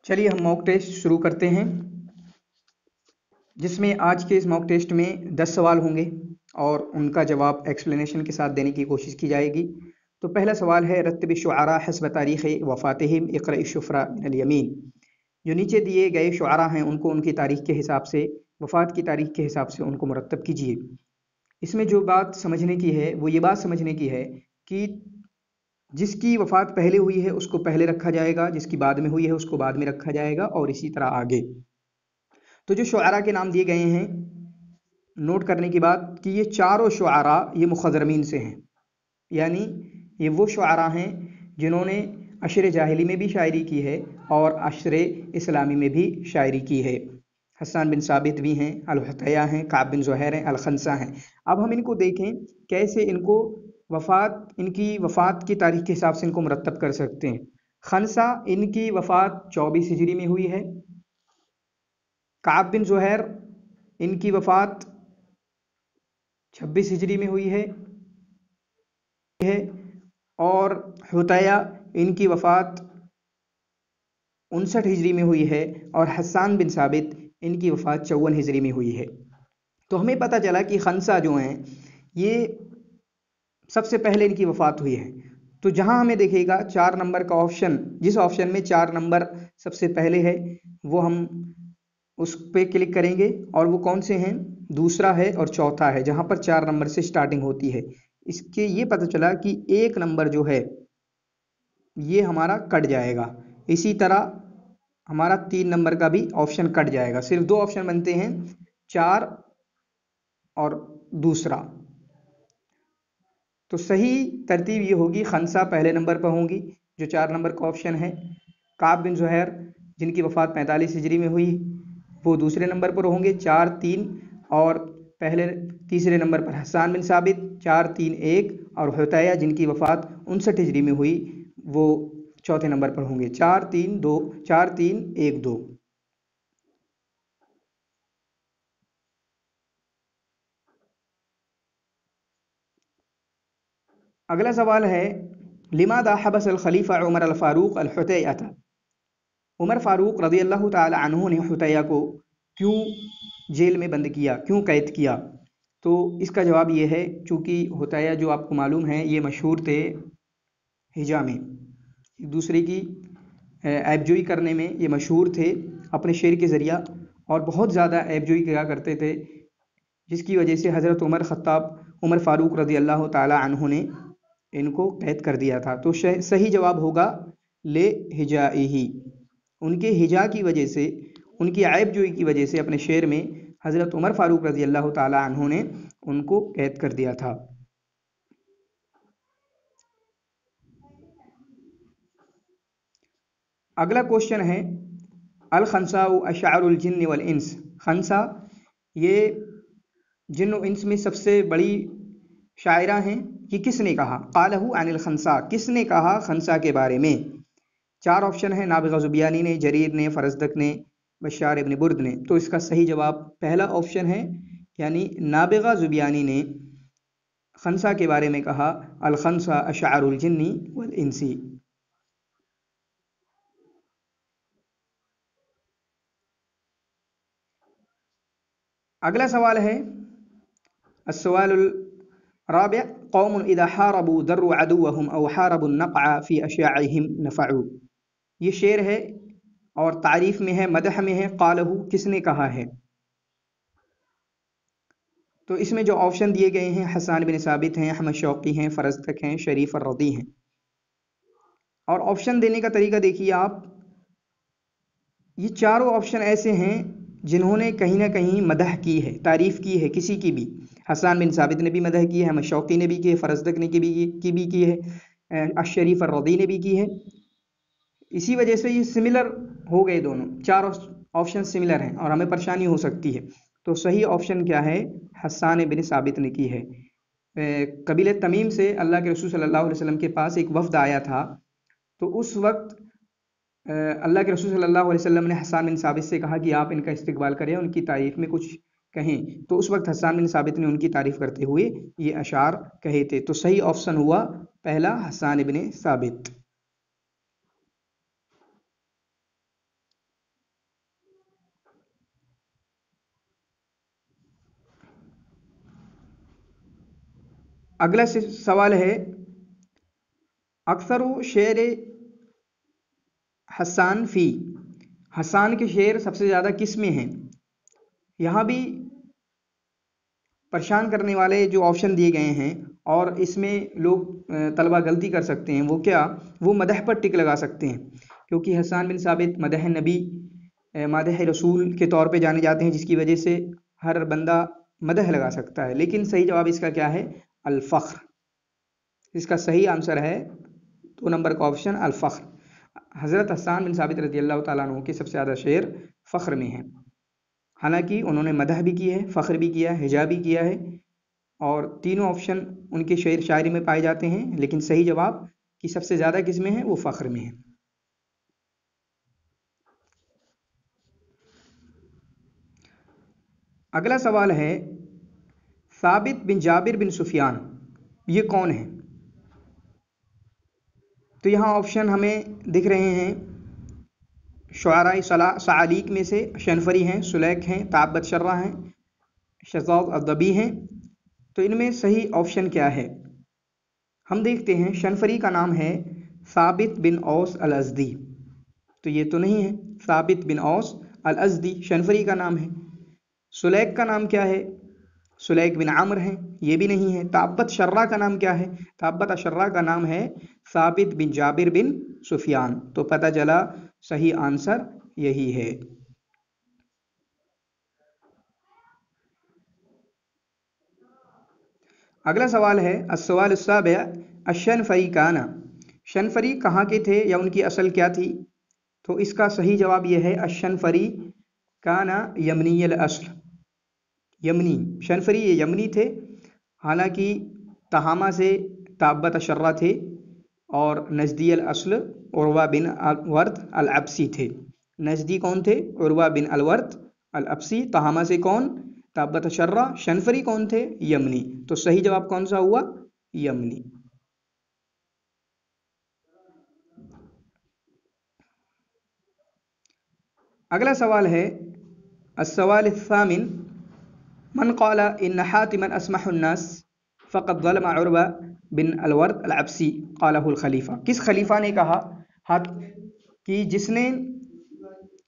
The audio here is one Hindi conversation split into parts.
चलिए हम मॉक टेस्ट शुरू करते हैं, जिसमें आज के इस मॉक टेस्ट में 10 सवाल होंगे और उनका जवाब एक्सप्लेनेशन के साथ देने की कोशिश की जाएगी। तो पहला सवाल है रत्तिब शुअरा हस्ब तारीख़ वफ़ातिहिम इक़रा शुफ़रा मिनल यमीन। जो नीचे दिए गए शुअरा हैं उनको उनकी तारीख़ के हिसाब से, वफ़ात की तारीख़ के हिसाब से उनको मुरत्तब कीजिए। इसमें जो बात समझने की है वो ये बात समझने की है कि जिसकी वफ़ात पहले हुई है उसको पहले रखा जाएगा, जिसकी बाद में हुई है उसको बाद में रखा जाएगा और इसी तरह आगे। तो जो शुअरा के नाम दिए गए हैं, नोट करने की बात कि ये चारों शुअरा ये मुख़ज़रमीन से हैं, यानी ये वो शुअरा हैं जिन्होंने अशर जाहिली में भी शायरी की है और अशर इस्लामी में भी शायरी की है। हसन बिन साबित भी हैं, अल-हुतैया हैं, काब बिन ज़ुहैर हैं, अल-खंसा हैं। अब हम इनको देखें कैसे इनको इनकी वफ़ात की तारीख़ के हिसाब से इनको मुरत्तब कर सकते हैं। खंसा इनकी वफ़ात 24 हिजरी में हुई है। काब बिन ज़ुहैर इनकी वफ़ात 26 हिजरी में हुई है और हुतैया इनकी वफ़ात 59 हिजरी में हुई है और हसन बिन साबित इनकी वफ़ात 54 हिजरी में हुई है। तो हमें पता चला कि खंसा जो हैं ये सबसे पहले इनकी वफ़ात हुई है। तो जहाँ हमें दिखेगा 4 नंबर का ऑप्शन, जिस ऑप्शन में 4 नंबर सबसे पहले है वो हम उस पे क्लिक करेंगे और वो कौन से हैं, दूसरा है और चौथा है, जहाँ पर 4 नंबर से स्टार्टिंग होती है। इसके ये पता चला कि 1 नंबर जो है ये हमारा कट जाएगा। इसी तरह हमारा 3 नंबर का भी ऑप्शन कट जाएगा। सिर्फ 2 ऑप्शन बनते हैं, 4 और दूसरा। तो सही तरतीब ये होगी, खंसा पहले नंबर पर होंगी जो 4 नंबर का ऑप्शन है। काब बिन ज़ुहैर जिनकी वफ़ात 45 हिजरी में हुई वो दूसरे नंबर पर होंगे 4, 3 और तीसरे नंबर पर हसन बिन साबित 4, 3, 1 और हुतैया जिनकी वफ़ात 59 हिजरी में हुई वो चौथे नंबर पर होंगे 4, 3, 2, 4, 3, 1, 2। अगला सवाल है लिमादा हबस अल खलीफा उमर अल फारूक अल हुतैया था। उमर फारूक रज़ी अल्लाह ताला अन्हु ने हुतैया को क्यों जेल में बंद किया, क्यों कैद किया? तो इसका जवाब ये है, चूँकि हुतैया जो आपको मालूम है ये मशहूर थे हिजा में, एक दूसरे की ऐबजोई करने में ये मशहूर थे अपने शेर के ज़रिया और बहुत ज़्यादा ऐबजोई किया करते थे, जिसकी वजह से हज़रत उमर फ़ारूक रज़ी अल्लाह ताला अन्हु ने इनको कैद कर दिया था। तो सही जवाब होगा ले हिजाइही, उनके हिजा की वजह से, उनकी ऐबजोई की वजह से अपने शेर में हज़रत उमर फ़ारूक रज़ी अल्लाह ताला अन्हु ने उनको कैद कर दिया था। अगला क्वेश्चन है अल खंसा अशारुल जिन्न वल इंस। खंसा ये जिन्न और इंस में सबसे बड़ी शायरा हैं, कि किसने कहा? क़ालहु अनिल खंसा, किसने कहा खंसा के बारे में? 4 ऑप्शन है, नाबिगा ज़ुबियानी ने, जरीर ने, फरज़दक ने, बशार इब्न बुर्द ने। तो इसका सही जवाब पहला ऑप्शन है, यानी नाबिगा ज़ुबियानी ने खंसा के बारे में कहा अल खंसा अशारुल जिन्नी वल इंसी। अगला सवाल है अस्सवालुल राबिअ कौमुन इज़ा हारबू दर्रु अदुव्वहुम औ हारबु नक़अ फ़ी अश्याइहिम नफ़अू। ये शेर है और तारीफ में है, मदह में है। क़ालहु किसने कहा है? तो इसमें जो ऑप्शन दिए गए हैं हसन बिन साबित हैं, अहमद शौक़ी हैं, फरज़दक हैं, शरीफ अर्रदी हैं। और ऑप्शन देने का तरीका देखिए आप, ये चारों ऑप्शन ऐसे हैं जिन्होंने कहीं ना कहीं मदह की है, तारीफ़ की है किसी की भी। हसन बिन साबित ने भी मदह की है, अहमद शौक़ी ने भी की है, फरज़दक ने की भी है, अश-शरीफ अर्रदी ने भी की है। इसी वजह से ये सिमिलर हो गए, दोनों 4 ऑप्शन सिमिलर हैं और हमें परेशानी हो सकती है। तो सही ऑप्शन क्या है? हसन बिन साबित ने की है। कबीले तमीम से अल्लाह के रसूल सल्लल्लाहु अलैहि वसल्लम के पास एक वफ़द आया था, तो उस वक्त अल्लाह के रसूल सल्लल्लाहु अलैहि वसल्लम ने हसन बिन साबित से कहा कि आप इनका इस्तकबाल करें, उनकी तारीफ़ में कुछ कहें। तो उस वक्त हसन बिन साबित ने उनकी तारीफ़ करते हुए ये अशार कहे थे। तो सही ऑप्शन हुआ पहला, हसन बिन साबित। अगला सवाल है अक्सर शेर हसान फ़ी, हसान के शेर सबसे ज़्यादा किस में हैं। यहाँ भी परेशान करने वाले जो ऑप्शन दिए गए हैं और इसमें लोग तलबा गलती कर सकते हैं, वो क्या, वो मदह पर टिक लगा सकते हैं, क्योंकि हसन बिन साबित मदह नबी मदह रसूल के तौर पे जाने जाते हैं, जिसकी वजह से हर बंदा मदह लगा सकता है। लेकिन सही जवाब इसका क्या है, अल-फ़ख्र। इसका सही आंसर है 2 नंबर का ऑप्शन अल-फ़ख्र। हज़रत हसन बिन साबित रज़ी अल्लाह ताला अन्हु के सबसे ज़्यादा शेर फ़ख्र में हैं। हालांकि उन्होंने मदह भी की है, फ़ख्र भी किया है, हिजा भी किया है, और तीनों ऑप्शन उनके शेर शायरी में पाए जाते हैं, लेकिन सही जवाब कि सबसे ज़्यादा किस में है, वो फ़ख्र में है। अगला सवाल है साबित बिन जाबिर बिन सुफियान, ये कौन है। तो यहाँ ऑप्शन हमें दिख रहे हैं, शुआराए सआलीक में से शनफरी हैं, सुलैक हैं, ताबत शर्रा हैं, शज़ाद अदबी हैं। तो इनमें सही ऑप्शन क्या है, हम देखते हैं। शनफरी का नाम है साबित बिन औस अल अज़दी, तो ये तो नहीं है। साबित बिन औस अल अज़दी शनफरी का नाम है। सुलैक का नाम क्या है, सुलैक बिन आमर है, ये भी नहीं है। ताबत शर्रा का नाम क्या है, ताबत शर्रा का नाम है साबित बिन जाबिर बिन सुफियान। तो पता चला सही आंसर यही है। अगला सवाल है अस्सवाल अस्साबिअ अश-शनफरी काना, शनफरी कहाँ के थे या उनकी असल क्या थी। तो इसका सही जवाब यह है अश-शनफरी काना यमनी अल-अस्ल, यमनी। शनफरी ये यमनी थे, हालांकि तहामा से ताबत शर्रा थे, और नजदी अल-अस्ल उर्वा बिन अलवर्त अल-अब्सी थे। नजदी कौन थे, उर्वा बिन अलवर्त अल-अब्सी। तहामा से कौन, ताबत शर्रा। शनफरी कौन थे, यमनी। तो सही जवाब कौन सा हुआ, यमनी। अगला सवाल है अस्सवाल अस-सामिन मन क़ाला इन्न हातिमन अस्महुन्नास फ़क़द ज़लम उर्वा बिन अलवर्त अल-अब्सी क़ालहुल खलीफा। किस खलीफा ने कहा कि जिसने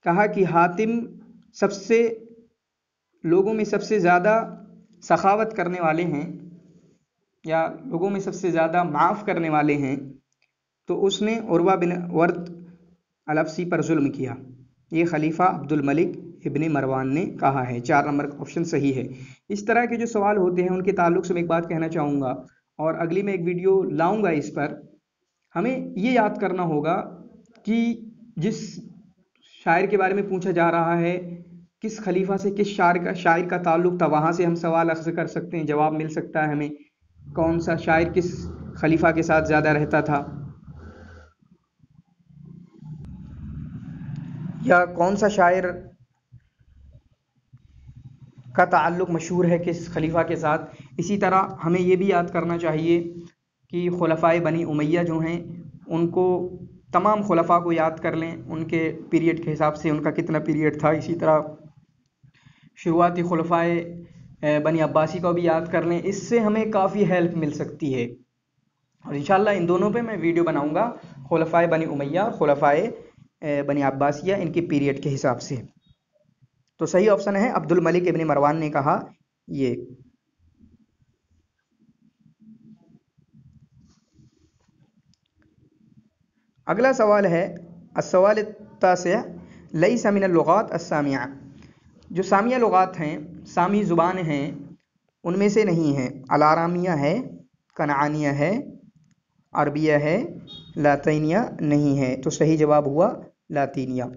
कहा कि हातिम सबसे लोगों में सबसे ज़्यादा सखावत करने वाले हैं, या लोगों में सबसे ज़्यादा माफ़ करने वाले हैं, तो उसने उर्वा बिन वर्त अल-अब्सी पर जुल्म किया। ये खलीफा अब्दुल मलिक इब्ने मरवान ने कहा है। 4 नंबर का ऑप्शन सही है। इस तरह के जो सवाल होते हैं उनके ताल्लुक से मैं एक बात कहना चाहूँगा, और अगली में एक वीडियो लाऊंगा इस पर। हमें ये याद करना होगा कि जिस शायर के बारे में पूछा जा रहा है, किस खलीफा से किस शायर का ताल्लुक था, वहाँ से हम सवाल अख्ज़ कर सकते हैं, जवाब मिल सकता है हमें। कौन सा शायर किस खलीफा के साथ ज़्यादा रहता था, या कौन सा शायर का ताल्लुक़ मशहूर है किस खलीफा के साथ। इसी तरह हमें ये भी याद करना चाहिए कि खुलफ़ाए बनी उमैया जो हैं, उनको तमाम खुलफ़ा को याद कर लें, उनके पीरियड के हिसाब से उनका कितना पीरियड था। इसी तरह शुरुआती खुलफ़ाए बनी अब्बासी को भी याद कर लें, इससे हमें काफ़ी हेल्प मिल सकती है। और इंशाअल्लाह इन दोनों पे मैं वीडियो बनाऊंगा, खुलफ़ाए बनी उमैया, खुलफ़ाए बनी अब्बासिया, इनके पीरियड के हिसाब से। तो सही ऑप्शन है अब्दुल मलिक इब्ने मरवान ने कहा ये। अगला सवाल है अस्सवाल तासिअ लैसा मिनल लुगात अस्सामिया, जो सामिया लुगात हैं, सामी ज़ुबान हैं, उनमें से नहीं है। अल-आरामिया है, कनानिया है, अरबिया है, लातीनिया नहीं है। तो सही जवाब हुआ लातीनिया।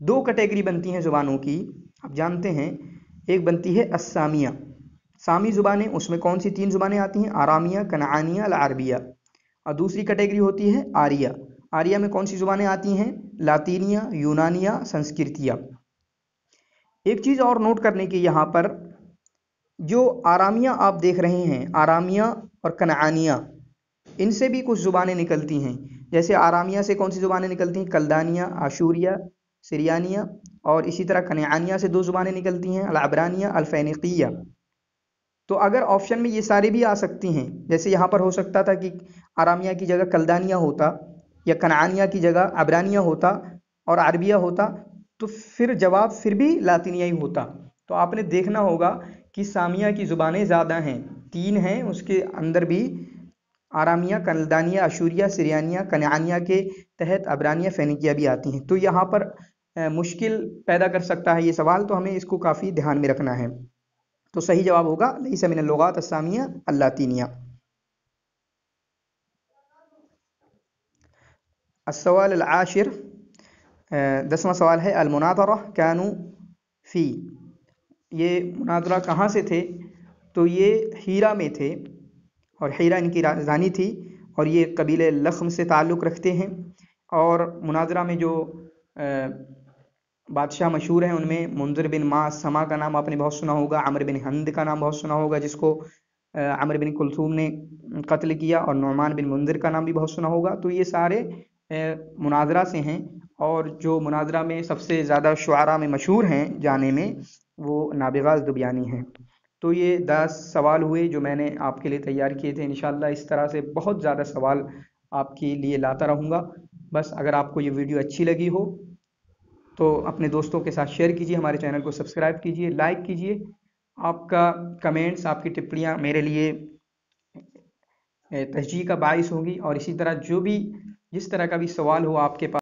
2 कैटेगरी बनती हैं ज़ुबानों की, आप जानते हैं। एक बनती है अस्सामिया, सामी ज़ुबानें, उसमें कौन सी 3 ज़ुबानें आती हैं, आरामिया, कनानिया, अल-अरबिया। और दूसरी कैटेगरी होती है आरिया, आरिया में कौन सी ज़ुबानें आती हैं, लातीनिया, यूनानिया, संस्कृतिया। एक चीज़ और नोट करने की यहाँ पर, जो आरामिया आप देख रहे हैं, आरामिया और कनानिया, इनसे भी कुछ ज़ुबानें निकलती हैं। जैसे आरामिया से कौन सी ज़ुबानें निकलती हैं, कल्दानिया, आशूरिया, सिरियानिया। और इसी तरह कनानिया से 2 ज़ुबानें निकलती हैं, अल-अबरानिया, अल-फ़ेनिकिया। तो अगर ऑप्शन में ये सारे भी आ सकती हैं, जैसे यहाँ पर हो सकता था कि आरामिया की जगह कल्दानिया होता, या कनानिया की जगह अबरानिया होता और अरबिया होता, तो फिर जवाब फिर भी लातिनिया ही होता। तो आपने देखना होगा कि सामिया की ज़ुबानें ज़्यादा हैं, 3 हैं, उसके अंदर भी आरामिया, कल्दानिया, अशूरिया, सिरियानिया, कनानिया के तहत अबरानिया, फेनिकिया भी आती हैं। तो यहाँ पर मुश्किल पैदा कर सकता है ये सवाल, तो हमें इसको काफ़ी ध्यान में रखना है। तो सही जवाब होगा लैसा मिनल लुगात अस्सामिया अल्लातीनिया। अस्सवाल अल आशिर, 10वां सवाल है अल मुनाज़रा कानू फ़ी। ये मुनाज़रा कहाँ से थे? तो ये हीरा में थे, और हीरा इनकी राजधानी थी, और ये कबीले लख्म से ताल्लुक़ रखते हैं। और मुनाज़रा में जो बादशाह मशहूर हैं उनमें मुंज़िर बिन समा का नाम आपने बहुत सुना होगा, अमर बिन हंद का नाम बहुत सुना होगा जिसको अमर बिन कुलथूम ने कत्ल किया, और नुमान बिन मुंज़िर का नाम भी बहुत सुना होगा। तो ये सारे मुनाज़रा से हैं, और जो मुनाज़रा में सबसे ज़्यादा शुआरा में मशहूर हैं जाने में, वो नाबिगा ज़ुब्यानी हैं। तो ये 10 सवाल हुए जो मैंने आपके लिए तैयार किए थे। इंशाअल्लाह इस तरह से बहुत ज़्यादा सवाल आपके लिए लाता रहूँगा। बस अगर आपको ये वीडियो अच्छी लगी हो तो अपने दोस्तों के साथ शेयर कीजिए, हमारे चैनल को सब्सक्राइब कीजिए, लाइक कीजिए। आपका कमेंट्स, आपकी टिप्पणियाँ मेरे लिए तशजीह का बाइस होंगी, और इसी तरह जो भी जिस तरह का भी सवाल हो आपके पास